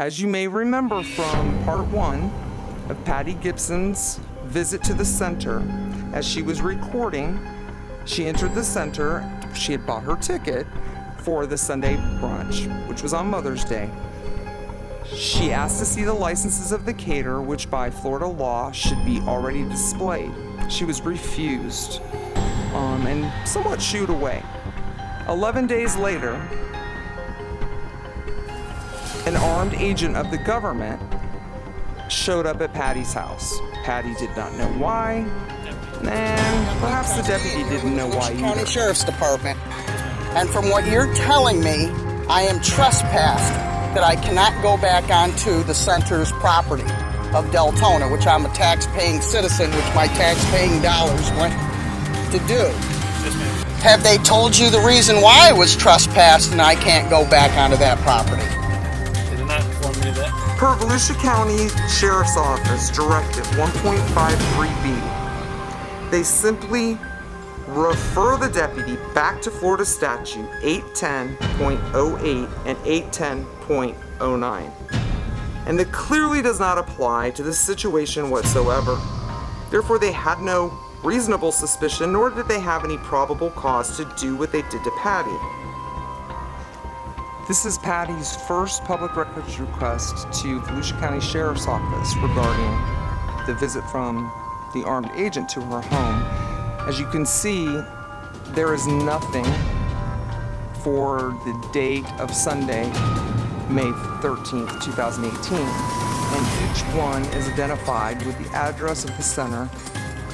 As you may remember from part 1 of Patty Gibson's visit to the center, as she was recording, she entered the center. She had bought her ticket for the Sunday brunch, which was on Mother's Day. She asked to see the licenses of the caterer, which by Florida law should be already displayed. She was refused and somewhat shooed away. 11 days later, an armed agent of the government showed up at Patty's house. Patty did not know why, and perhaps the deputy didn't know why either. County Sheriff's Department. And from what you're telling me, I am trespassed, that I cannot go back onto the center's property of Deltona, which I'm a tax-paying citizen, which my tax-paying dollars went to do. Have they told you the reason why I was trespassed and I can't go back onto that property? They did not inform me of that. Per Volusia County Sheriff's Office Directive 1.53B, they simply refer the deputy back to Florida Statute 810.08 and 810.09. And that clearly does not apply to this situation whatsoever. Therefore, they had no reasonable suspicion, nor did they have any probable cause to do what they did to Patty. This is Patty's first public records request to Volusia County Sheriff's Office regarding the visit from the armed agent to her home. As you can see, there is nothing for the date of Sunday, May 13th, 2018, and each one is identified with the address of the center,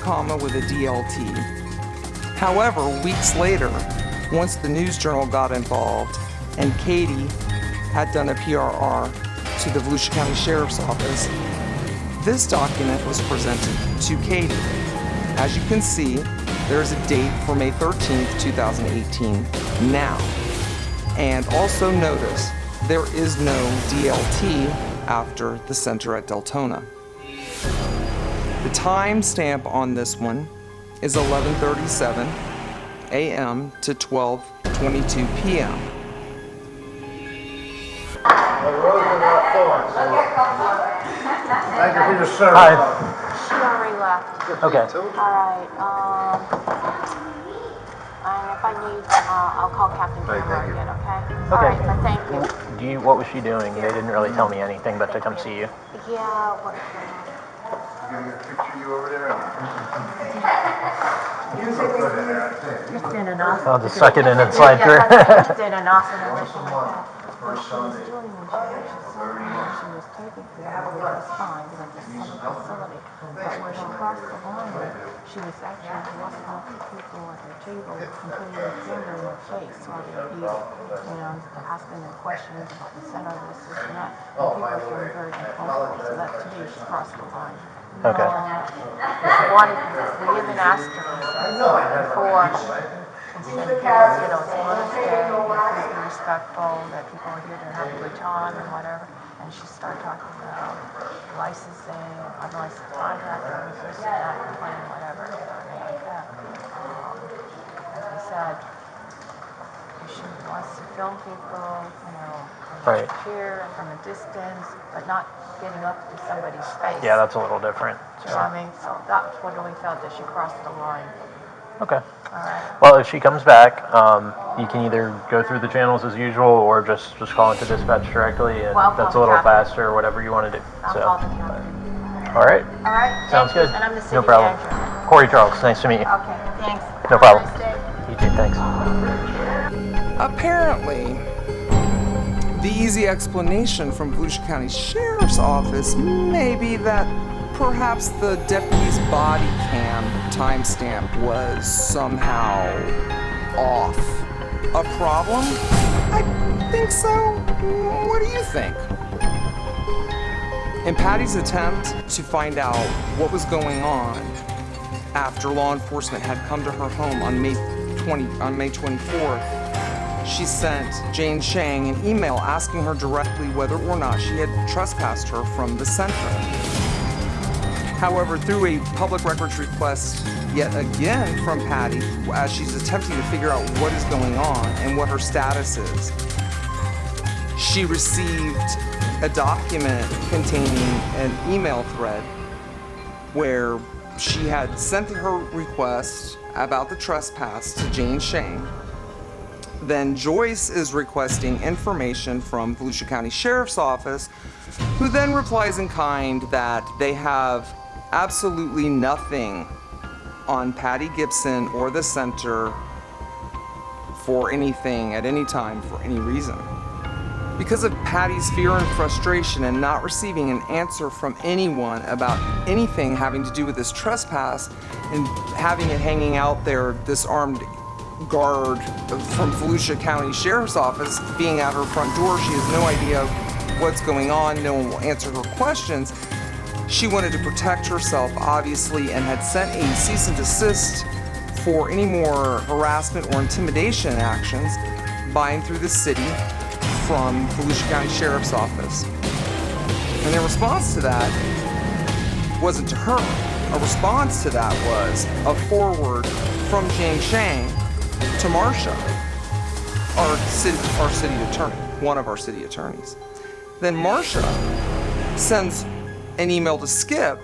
comma, with a DLT. However, weeks later, once the News Journal got involved and Katie had done a PRR to the Volusia County Sheriff's Office, this document was presented to Katie. As you can see, there is a date for May 13th, 2018 now. And also notice, there is no DLT after the center at Deltona. The time stamp on this one is 11:37 a.m. to 12:22 p.m. The roads are not thorns, so thank you for your service. Hi. She already left. Okay. Alright, and if I need, I'll call Captain Cameron again, okay? Okay. Alright, but thank you. What was she doing? They didn't really tell me anything but to come see you. Yeah, what? You gonna get a picture of you over there? Just did an awesome. I'll just suck it in and slide through. Just did an awesome admission like that. What First she was Sunday. doing when she was taking care of it was fine, like this public facility. But when she crossed the line, she was actually walking up to people at their table and putting her finger in their face while they were eating. Asking them questions about the center of this and that. And people were feeling very uncomfortable. So that to me, she crossed the line. Okay. We even asked her before, instead of, it's Mother's Day, please be respectful, that people are here to have a good time and whatever. And she started talking about licensing, unlicensed contractors, this and that, and whatever, like that. As we said, if she wants to film people, from Right. here and from a distance, but not getting up to somebody's face. Yeah, that's a little different. You know what I mean? So that's what we felt, that she crossed the line. Okay. All right. Well, if she comes back, you can either go through the channels as usual or just call into dispatch directly, and Well, I'll that's a call little the captain. faster or whatever you want to do. I'll So, call the captain. all right. All right. Sounds thank good. you. And I'm the city No problem. manager. Corey Charles, nice to meet you. Okay, thanks. No Have a problem. nice day. You too, thanks. Apparently, the easy explanation from Volusia County Sheriff's Office may be that perhaps the deputy's body cam timestamp was somehow off. A problem? I think so. What do you think? In Patty's attempt to find out what was going on after law enforcement had come to her home on May 24th, she sent Jane Shang an email asking her directly whether or not she had trespassed her from the center. However, through a public records request yet again from Patty, as she's attempting to figure out what is going on and what her status is, she received a document containing an email thread where she had sent her request about the trespass to Jane Shang. Then Joyce is requesting information from Volusia County Sheriff's Office, who then replies in kind that they have absolutely nothing on Patty Gibson or the center for anything at any time for any reason. Because of Patty's fear and frustration and not receiving an answer from anyone about anything having to do with this trespass and having it hanging out there, this armed guard from Volusia County Sheriff's Office being at her front door, she has no idea what's going on, no one will answer her questions. She wanted to protect herself, obviously, and had sent a cease and desist for any more harassment or intimidation actions by and through the city from Volusia County Sheriff's Office. And in response to that wasn't to her. A response to that was a forward from Jane Shang to Marcia, our city attorney, one of our city attorneys. Then Marcia sends an email to Skip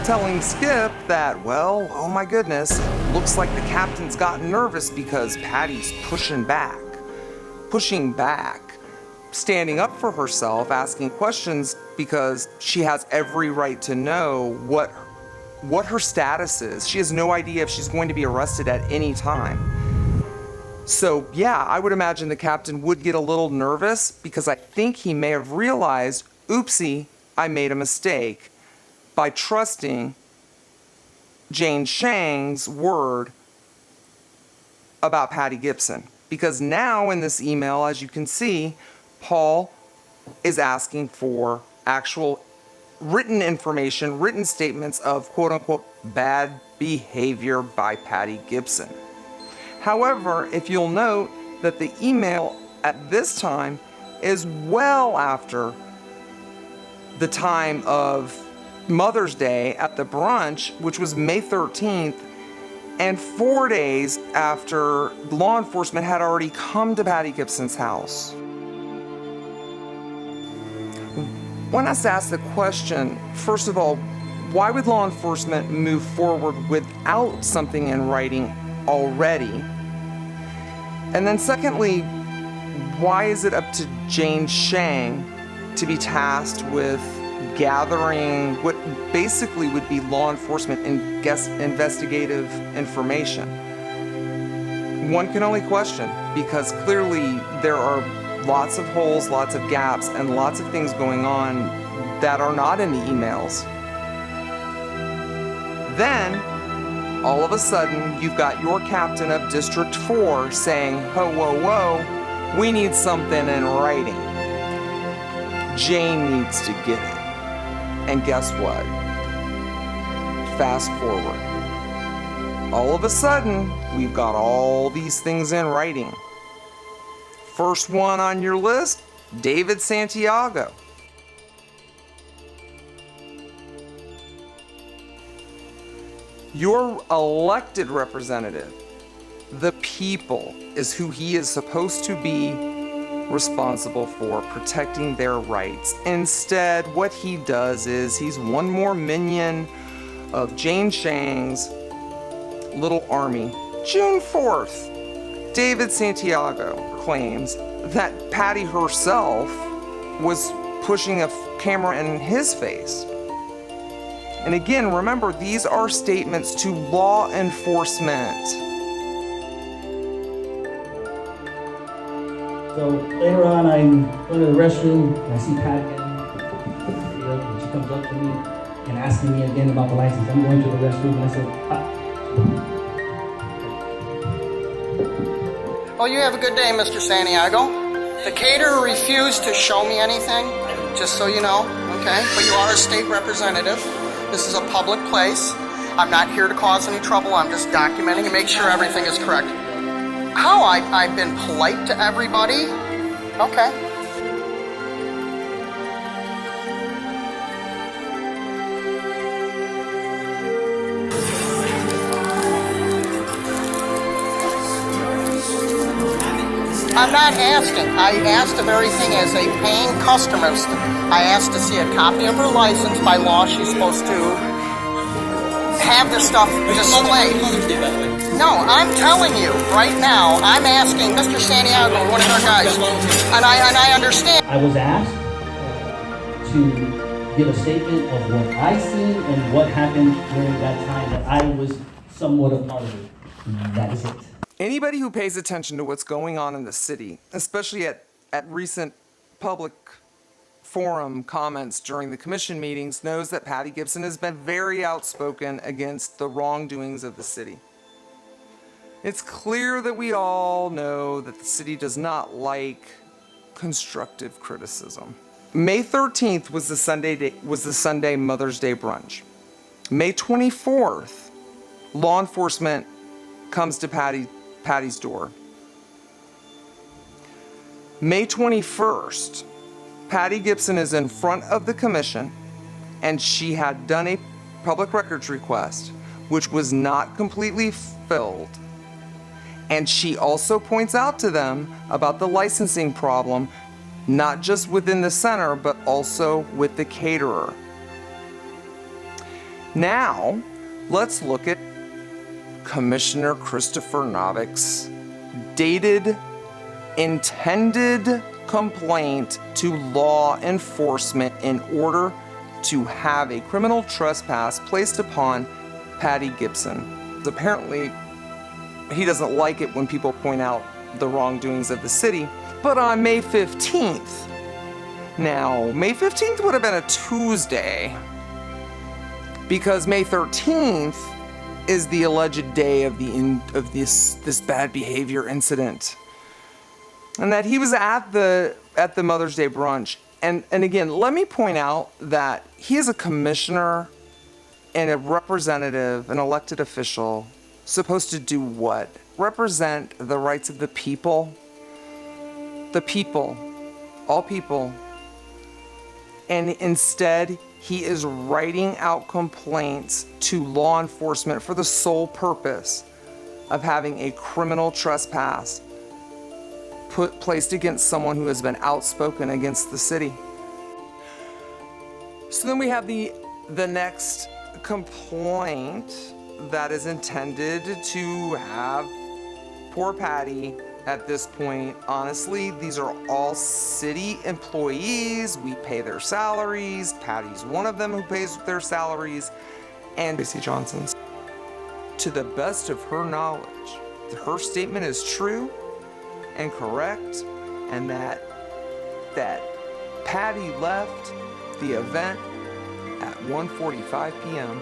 telling Skip that, well, oh my goodness, it looks like the captain's gotten nervous because Patty's pushing back, standing up for herself, asking questions because she has every right to know what her status is. She has no idea if she's going to be arrested at any time. So yeah, I would imagine the captain would get a little nervous because I think he may have realized, oopsie, I made a mistake by trusting Jane Shang's word about Patty Gibson. Because now in this email, as you can see, Paul is asking for actual written information, written statements of quote-unquote bad behavior by Patty Gibson. However, if you'll note that the email at this time is well after the time of Mother's Day at the brunch, which was May 13th, and 4 days after law enforcement had already come to Patty Gibson's house. When I was asked the question, first of all, why would law enforcement move forward without something in writing already? And then secondly, why is it up to Jane Shang to be tasked with gathering what basically would be law enforcement and investigative information? One can only question, because clearly there are lots of holes, lots of gaps, and lots of things going on that are not in the emails. Then, all of a sudden, you've got your captain of District 4 saying, ho, whoa, whoa, we need something in writing. Jane needs to get it. And guess what? Fast forward. All of a sudden, we've got all these things in writing. First one on your list, David Santiago. Your elected representative, the people, is who he is supposed to be responsible for protecting their rights. Instead, what he does is he's one more minion of Jane Shang's little army. June 4th, David Santiago claims that Patty herself was pushing a camera in his face. And again, remember, these are statements to law enforcement. So later on, I'm going to the restroom, and I see Patty again, and she comes up to me and asking me again about the license. I'm going to the restroom, and I said, Well, you have a good day, Mr. Santiago. The caterer refused to show me anything, just so you know, okay? But you are a state representative. This is a public place. I'm not here to cause any trouble. I'm just documenting and make sure everything is correct. How? I've been polite to everybody? Okay. I'm not asking. I asked of everything as a paying customer. I asked to see a copy of her license. By law, she's supposed to have the stuff displayed. No, I'm telling you right now, I'm asking Mr. Santiago, one of our guys, and I understand. I was asked to give a statement of what I seen and what happened during that time that I was somewhat a part of it. That is it. Anybody who pays attention to what's going on in the city, especially at recent public forum comments during the commission meetings, knows that Patty Gibson has been very outspoken against the wrongdoings of the city. It's clear that we all know that the city does not like constructive criticism. May 13th was the Sunday Mother's Day brunch. May 24th, law enforcement comes to Patty's door. May 21st, Patty Gibson is in front of the commission, and she had done a public records request, which was not completely filled. And she also points out to them about the licensing problem, not just within the center, but also with the caterer. Now, let's look at Commissioner Christopher Nabicht's dated, intended complaint to law enforcement in order to have a criminal trespass placed upon Patty Gibson. Apparently, he doesn't like it when people point out the wrongdoings of the city. But on May 15th, now, May 15th would have been a Tuesday, because May 13th is the alleged day of this bad behavior incident, and that he was at the Mother's Day brunch. And again, let me point out that he is a commissioner and a representative, an elected official, supposed to do what? Represent the rights of the people. The people, all people. And instead, he is writing out complaints to law enforcement for the sole purpose of having a criminal trespass placed against someone who has been outspoken against the city. So then we have the next complaint that is intended to have poor Patty. At this point, honestly, these are all city employees. We pay their salaries. Patty's one of them who pays their salaries. And Tracy Johnson's. To the best of her knowledge, her statement is true and correct, and that Patty left the event at 1:45 p.m.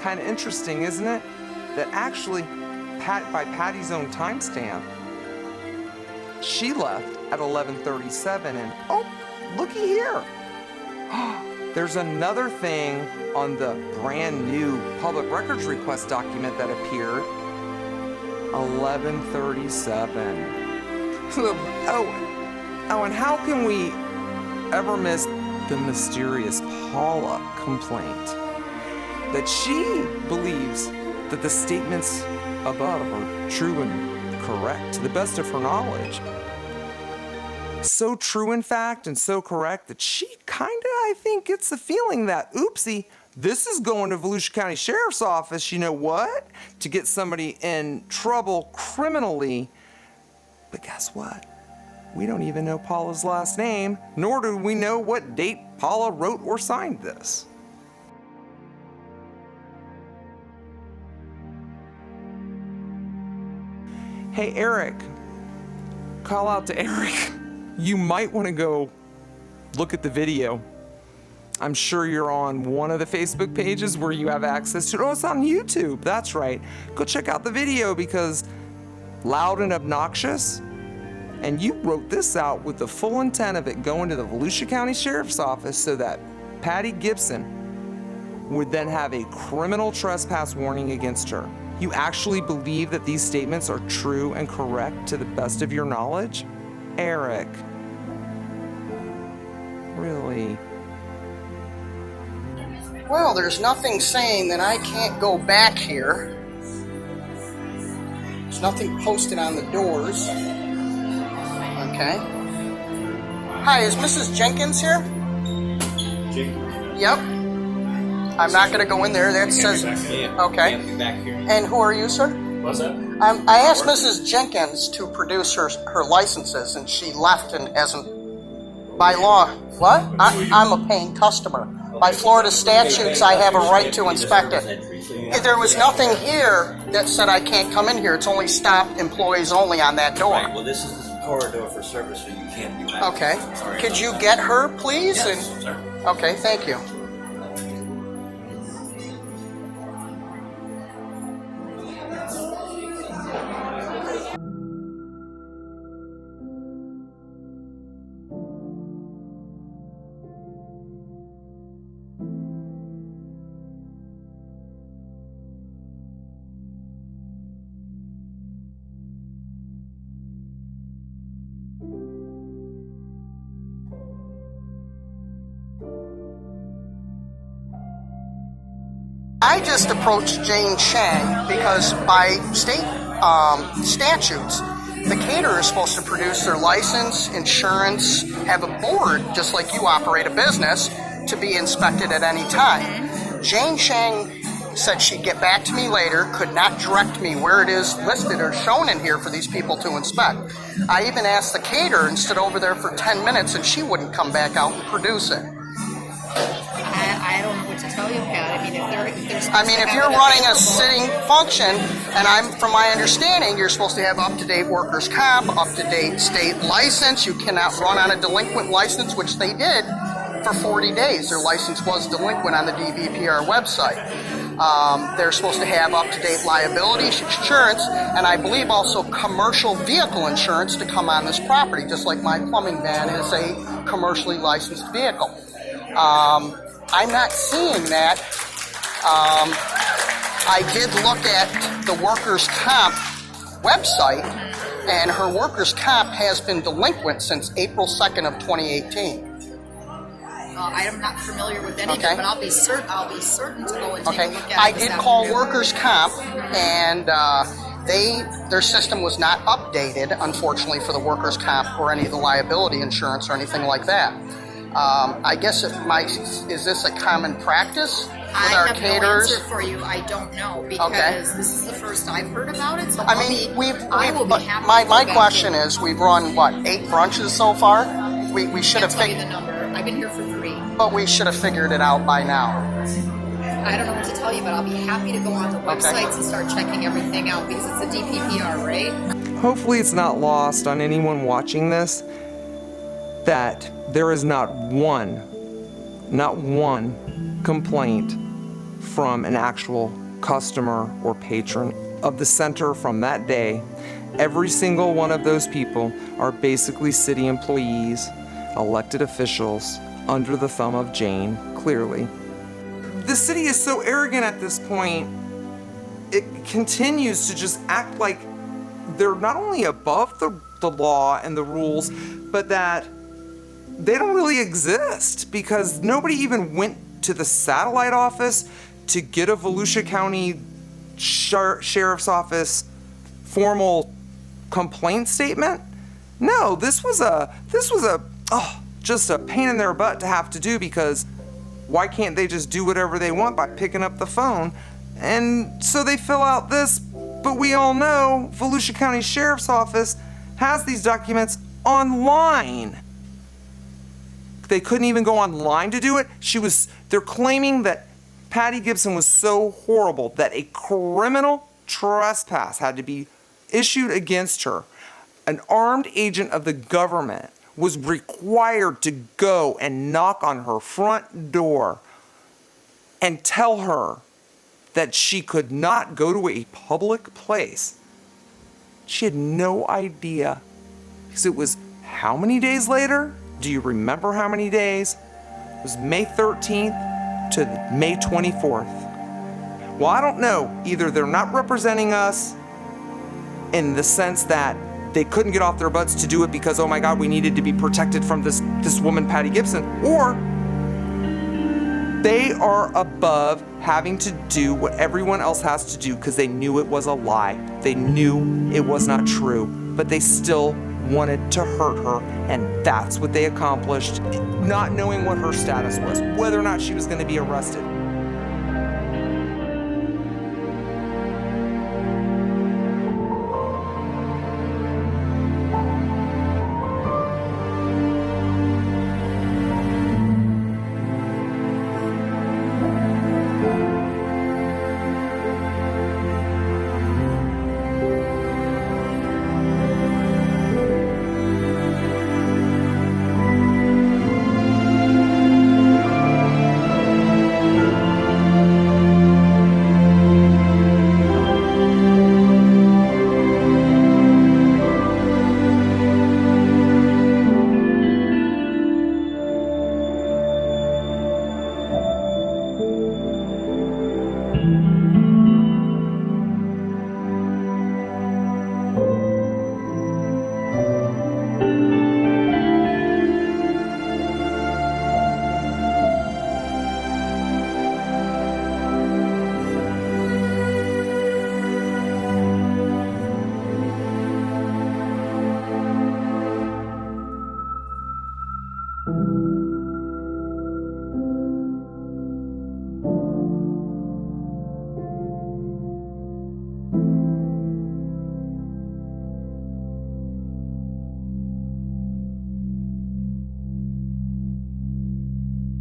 Kind of interesting, isn't it? That actually, by Patty's own timestamp, she left at 11:37, and oh, looky here. There's another thing on the brand new public records request document that appeared. 11:37. Oh, and how can we ever miss the mysterious Paula complaint? That she believes that the statements above are true and correct to the best of her knowledge. So true, in fact, and so correct that she kind of, I think, gets the feeling that, oopsie, this is going to Volusia County Sheriff's Office, you know what? To get somebody in trouble criminally. But guess what? We don't even know Paula's last name, nor do we know what date Paula wrote or signed this. Hey, Eric, call out to Eric. You might want to go look at the video. I'm sure you're on one of the Facebook pages where you have access to it. Oh, it's on YouTube. That's right. Go check out the video, because loud and obnoxious. And you wrote this out with the full intent of it going to the Volusia County Sheriff's Office so that Patty Gibson would then have a criminal trespass warning against her. You actually believe that these statements are true and correct to the best of your knowledge? Eric. Really? Well, there's nothing saying that I can't go back here nothing posted on the doors. Okay. Hi, is Mrs. Jenkins here? Yep. I'm not going to go in there. That says... Okay. And who are you, sir? What's that? I asked Mrs. Jenkins to produce her licenses, and she left and hasn't... By law... What? I'm a paying customer. By Florida statutes, I have a right to inspect it. There was nothing here that said I can't come in here. It's only stop employees only on that door. Right, well, this is the corridor for service, so you can't do that. Okay. Sorry. Could you get her, please? Yes, sir. Okay, thank you. I just approached Jane Shang because by state statutes, the caterer is supposed to produce their license, insurance, have a board, just like you operate a business, to be inspected at any time. Jane Shang said she'd get back to me later, could not direct me where it is listed or shown in here for these people to inspect. I even asked the caterer and stood over there for 10 minutes and she wouldn't come back out and produce it. I don't know what to tell you, Pat. If you're running a sitting function, and from my understanding, you're supposed to have up-to-date workers' comp, up-to-date state license. You cannot run on a delinquent license, which they did for 40 days. Their license was delinquent on the DVPR website. They're supposed to have up-to-date liability insurance, and I believe also commercial vehicle insurance to come on this property, just like my plumbing van is a commercially licensed vehicle. I'm not seeing that. I did look at the workers' comp website, and her workers' comp has been delinquent since April 2nd of 2018. I am not familiar with any of it, but I'll be certain to go and take a look at it. I did call workers' comp, and their system was not updated, unfortunately, for the workers' comp or any of the liability insurance or anything like that. I guess is this a common practice with our caterers? I have no answer for you. I don't know, because this is the first I've heard about it. So I will be happy. My question is, we've run 8 brunches so far. We should have figured the number. I've been here for 3. But we should have figured it out by now. I don't know what to tell you, but I'll be happy to go on the websites and start checking everything out because it's a DPPR, right? Hopefully it's not lost on anyone watching this that there is not one complaint from an actual customer or patron of the center from that day. Every single one of those people are basically city employees, elected officials, under the thumb of Jane, clearly. The city is so arrogant at this point, it continues to just act like they're not only above the law and the rules, but that they don't really exist because nobody even went to the satellite office to get a Volusia County Sheriff's Office formal complaint statement. No, this was just a pain in their butt to have to do because why can't they just do whatever they want by picking up the phone? And so they fill out this, but we all know Volusia County Sheriff's Office has these documents online. They couldn't even go online to do it. They're claiming that Patty Gibson was so horrible that a criminal trespass had to be issued against her. An armed agent of the government was required to go and knock on her front door and tell her that she could not go to a public place. She had no idea because it was how many days later? Do you remember how many days? It was May 13th to May 24th. Well, I don't know. Either they're not representing us in the sense that they couldn't get off their butts to do it because, oh my God, we needed to be protected from this woman, Patty Gibson, or They are above having to do what everyone else has to do because they knew it was a lie. They knew it was not true, but they still wanted to hurt her, and that's what they accomplished, not knowing what her status was, whether or not she was going to be arrested.